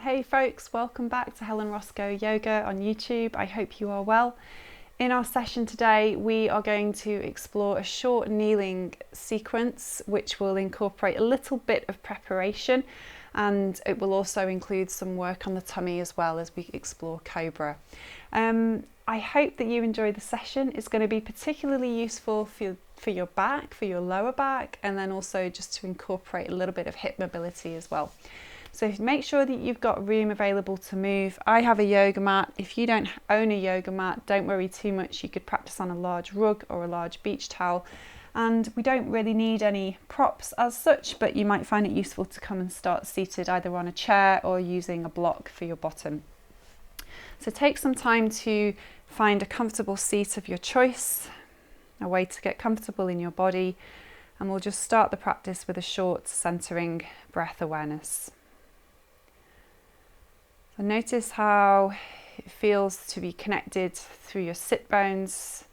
Hey folks, welcome back to Helen Roscoe Yoga on YouTube. I hope you are well. In our session today, we are going to explore a short kneeling sequence which will incorporate a little bit of preparation, and it will also include some work on the tummy as well as we explore cobra. I hope that you enjoy the session. It's going to be particularly useful for your back, for your lower back, and then also just to incorporate a little bit of hip mobility as well. So make sure that you've got room available to move. I have a yoga mat. If you don't own a yoga mat, don't worry too much. You could practice on a large rug or a large beach towel. And we don't really need any props as such, but you might find it useful to come and start seated either on a chair or using a block for your bottom. So take some time to find a comfortable seat of your choice, a way to get comfortable in your body, and we'll just start the practice with a short centering breath awareness. So notice how it feels to be connected through your sit bones,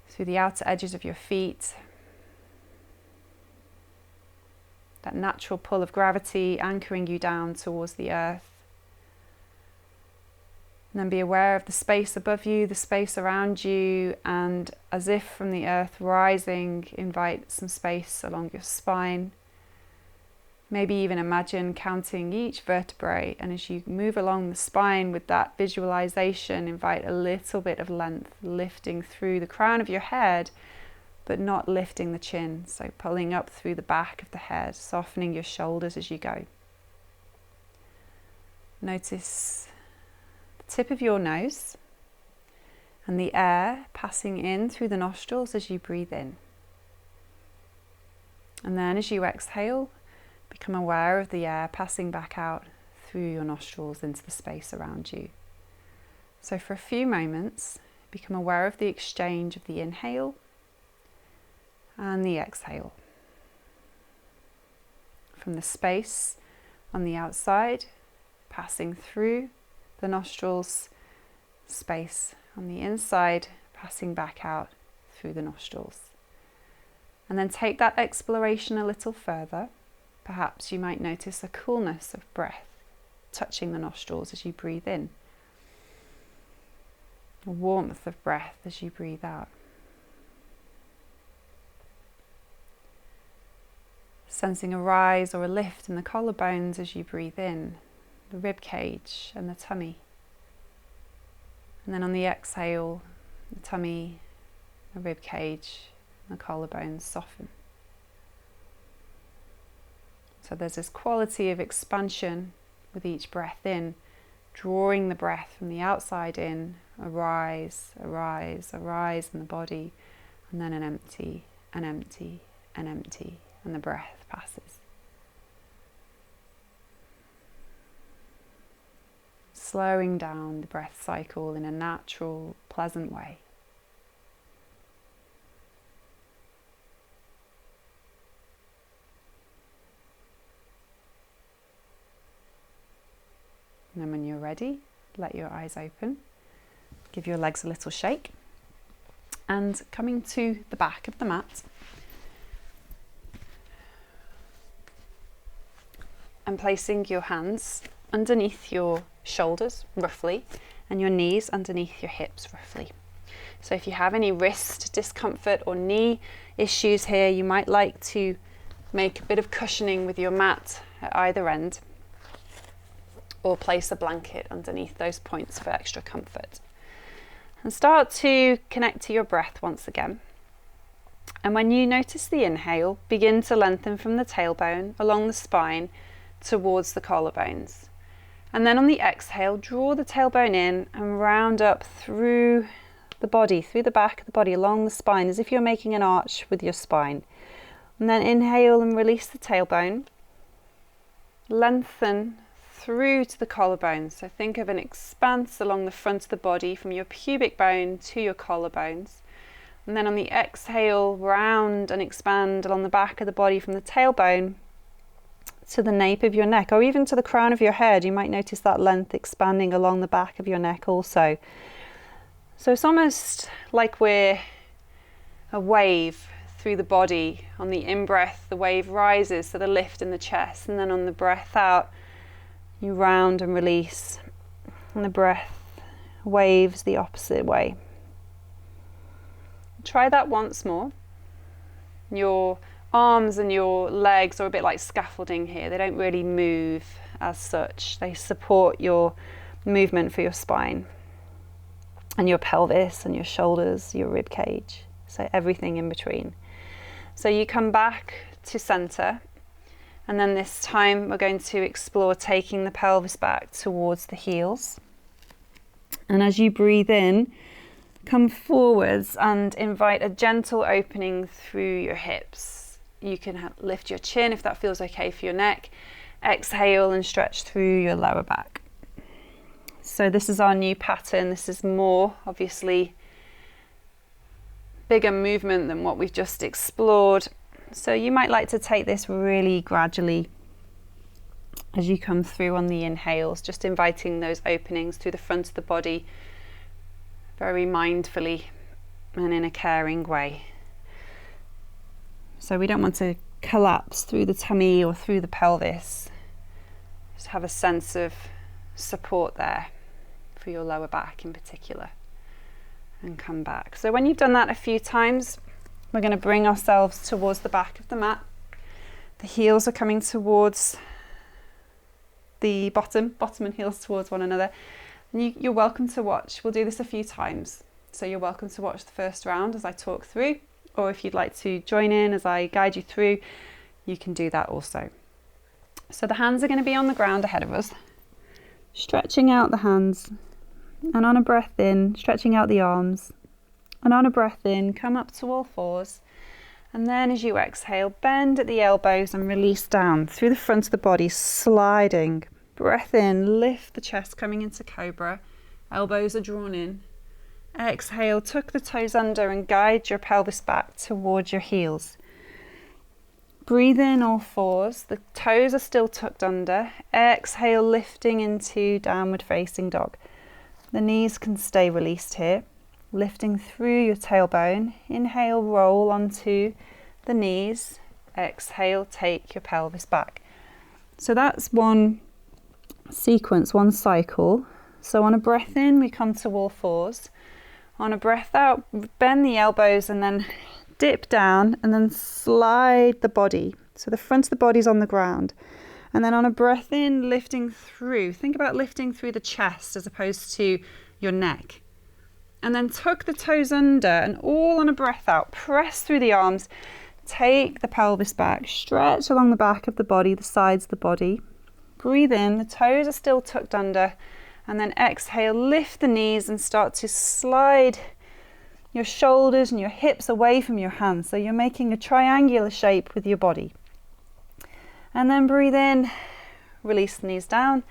through the outer edges of your feet. That natural pull of gravity anchoring you down towards the earth. And then be aware of the space above you, the space around you, and as if from the earth rising, invite some space along your spine. Maybe even imagine counting each vertebrae, and as you move along the spine with that visualization, invite a little bit of length, lifting through the crown of your head, but not lifting the chin. So pulling up through the back of the head, softening your shoulders as you go. Notice the tip of your nose and the air passing in through the nostrils as you breathe in. And then as you exhale, become aware of the air passing back out through your nostrils into the space around you. So for a few moments, become aware of the exchange of the inhale and the exhale. From the space on the outside, passing through the nostrils, space on the inside, passing back out through the nostrils. And then take that exploration a little further. Perhaps you might notice a coolness of breath touching the nostrils as you breathe in. A warmth of breath as you breathe out. Sensing a rise or a lift in the collarbones as you breathe in, the rib cage and the tummy. And then on the exhale, the tummy, the rib cage, and the collarbones soften. So there's this quality of expansion with each breath in, drawing the breath from the outside in, a rise, a rise, a rise in the body, and then an empty, an empty, an empty, and the breath passes. Slowing down the breath cycle in a natural, pleasant way. And then when you're ready, let your eyes open, give your legs a little shake, and coming to the back of the mat, and placing your hands underneath your shoulders roughly, and your knees underneath your hips roughly. So if you have any wrist discomfort or knee issues here, you might like to make a bit of cushioning with your mat at either end, or place a blanket underneath those points for extra comfort. And start to connect to your breath once again. And when you notice the inhale, begin to lengthen from the tailbone along the spine towards the collarbones. And then on the exhale, draw the tailbone in and round up through the body, through the back of the body, along the spine, as if you're making an arch with your spine. And then inhale and release the tailbone. Lengthen through to the collarbones. So think of an expanse along the front of the body from your pubic bone to your collarbones. And then on the exhale, round and expand along the back of the body from the tailbone to the nape of your neck, or even to the crown of your head. You might notice that length expanding along the back of your neck also. So it's almost like we're a wave through the body. On the in-breath, the wave rises to the lift in the chest, and then on the breath out, You round and release, and the breath waves the opposite way. Try that once more. Your arms and your legs are a bit like scaffolding here. They don't really move as such. They support your movement for your spine and your pelvis and your shoulders, your rib cage, so everything in between. So you come back to center, and then this time we're going to explore taking the pelvis back towards the heels. And as you breathe in, come forwards and invite a gentle opening through your hips. You can lift your chin if that feels okay for your neck. Exhale and stretch through your lower back. So this is our new pattern. This is more, obviously, bigger movement than what we've just explored. So you might like to take this really gradually as you come through on the inhales, just inviting those openings through the front of the body very mindfully and in a caring way. So we don't want to collapse through the tummy or through the pelvis. Just have a sense of support there for your lower back in particular, and come back. So when you've done that a few times, we're going to bring ourselves towards the back of the mat. The heels are coming towards the bottom and heels towards one another. And you're welcome to watch. We'll do this a few times. So you're welcome to watch the first round as I talk through, or if you'd like to join in as I guide you through, you can do that also. So the hands are going to be on the ground ahead of us, stretching out the hands, and on a breath in, stretching out the arms, and on a breath in, come up to all fours, and then as you exhale, bend at the elbows and release down through the front of the body, sliding. Breath in, lift the chest, coming into cobra, elbows are drawn in. Exhale, tuck the toes under and guide your pelvis back towards your heels. Breathe in all fours, the toes are still tucked under. Exhale, lifting into downward facing dog. The knees can stay released here, lifting through your tailbone. Inhale, roll onto the knees. Exhale, take your pelvis back. So that's one sequence, one cycle. So on a breath in, we come to all fours. On a breath out, bend the elbows and then dip down and then slide the body. So the front of the body's on the ground. And then on a breath in, lifting through. Think about lifting through the chest as opposed to your neck. And then tuck the toes under, and all on a breath out, press through the arms. Take the pelvis back, stretch along the back of the body, the sides of the body. Breathe in, the toes are still tucked under, and then exhale, lift the knees and start to slide your shoulders and your hips away from your hands. So you're making a triangular shape with your body. And then breathe in, release the knees down.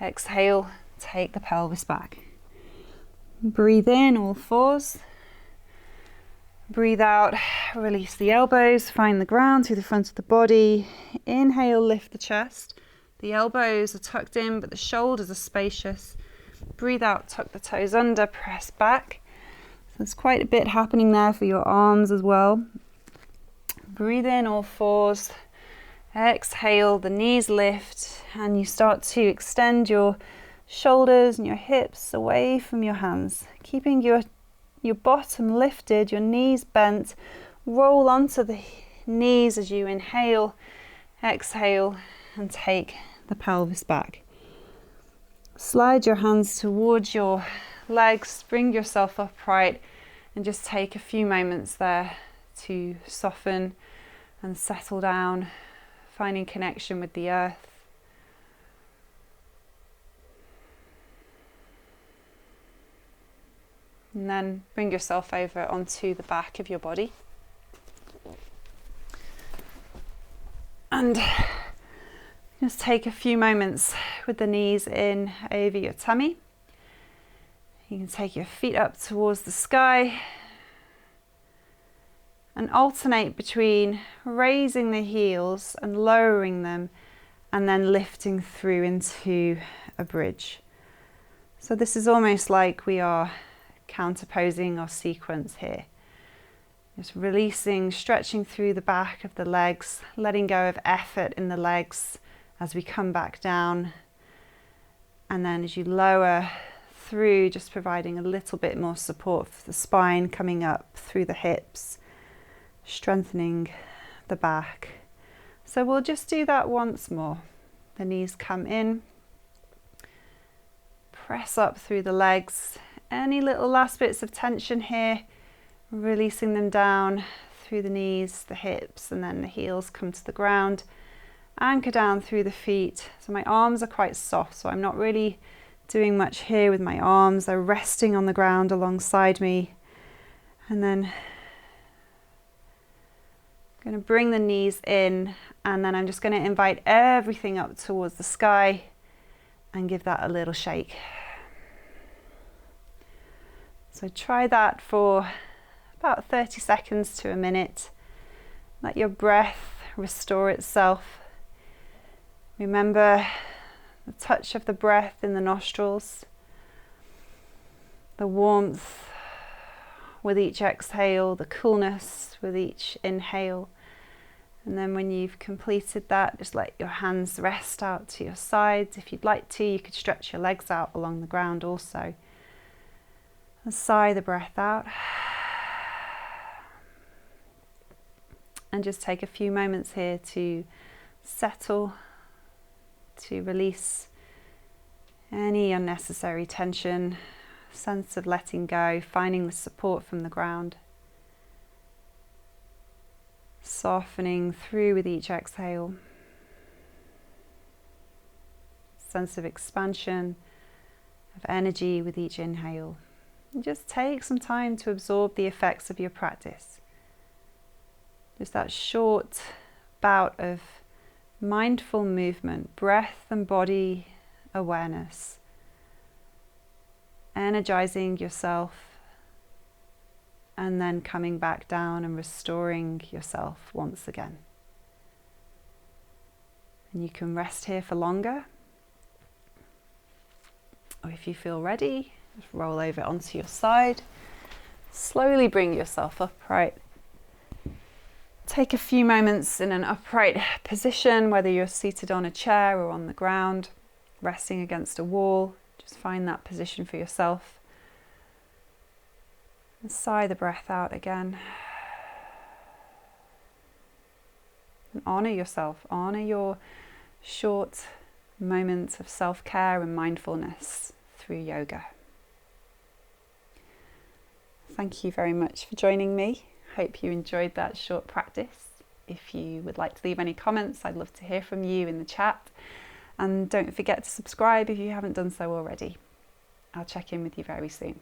Exhale, take the pelvis back. Breathe in, all fours. Breathe out, release the elbows, find the ground through the front of the body. Inhale, lift the chest. The elbows are tucked in, but the shoulders are spacious. Breathe out, tuck the toes under, press back. So there's quite a bit happening there for your arms as well. Breathe in, all fours. Exhale, the knees lift, and you start to extend your shoulders and your hips away from your hands, keeping your bottom lifted, your knees bent. Roll onto the knees as you inhale, exhale, and take the pelvis back. Slide your hands towards your legs, bring yourself upright, and just take a few moments there to soften and settle down, finding connection with the earth. And then bring yourself over onto the back of your body. And just take a few moments with the knees in over your tummy. You can take your feet up towards the sky and alternate between raising the heels and lowering them, and then lifting through into a bridge. So this is almost like we are counterposing our sequence here. Just releasing, stretching through the back of the legs, letting go of effort in the legs as we come back down, And then as you lower through, just providing a little bit more support for the spine, coming up through the hips, strengthening the back. So we'll just do that once more. The knees come in, press up through the legs. Any little last bits of tension here, releasing them down through the knees, the hips, and then the heels come to the ground. Anchor down through the feet. So my arms are quite soft, so I'm not really doing much here with my arms. They're resting on the ground alongside me. And then I'm going to bring the knees in, and then I'm just going to invite everything up towards the sky and give that a little shake. So try that for about 30 seconds to a minute. Let your breath restore itself. Remember the touch of the breath in the nostrils, the warmth with each exhale, the coolness with each inhale. And then when you've completed that, just let your hands rest out to your sides. If you'd like to, you could stretch your legs out along the ground also. And sigh the breath out. And just take a few moments here to settle, to release any unnecessary tension, sense of letting go, finding the support from the ground. Softening through with each exhale. Sense of expansion, of energy with each inhale. And just take some time to absorb the effects of your practice. Just that short bout of mindful movement, breath and body awareness, energizing yourself, and then coming back down and restoring yourself once again. And you can rest here for longer, or if you feel ready, just roll over onto your side, slowly bring yourself upright. Take a few moments in an upright position, whether you're seated on a chair or on the ground, resting against a wall. Just find that position for yourself. And sigh the breath out again. And honor yourself, honor your short moments of self-care and mindfulness through yoga. Thank you very much for joining me. Hope you enjoyed that short practice. If you would like to leave any comments, I'd love to hear from you in the chat. And don't forget to subscribe if you haven't done so already. I'll check in with you very soon.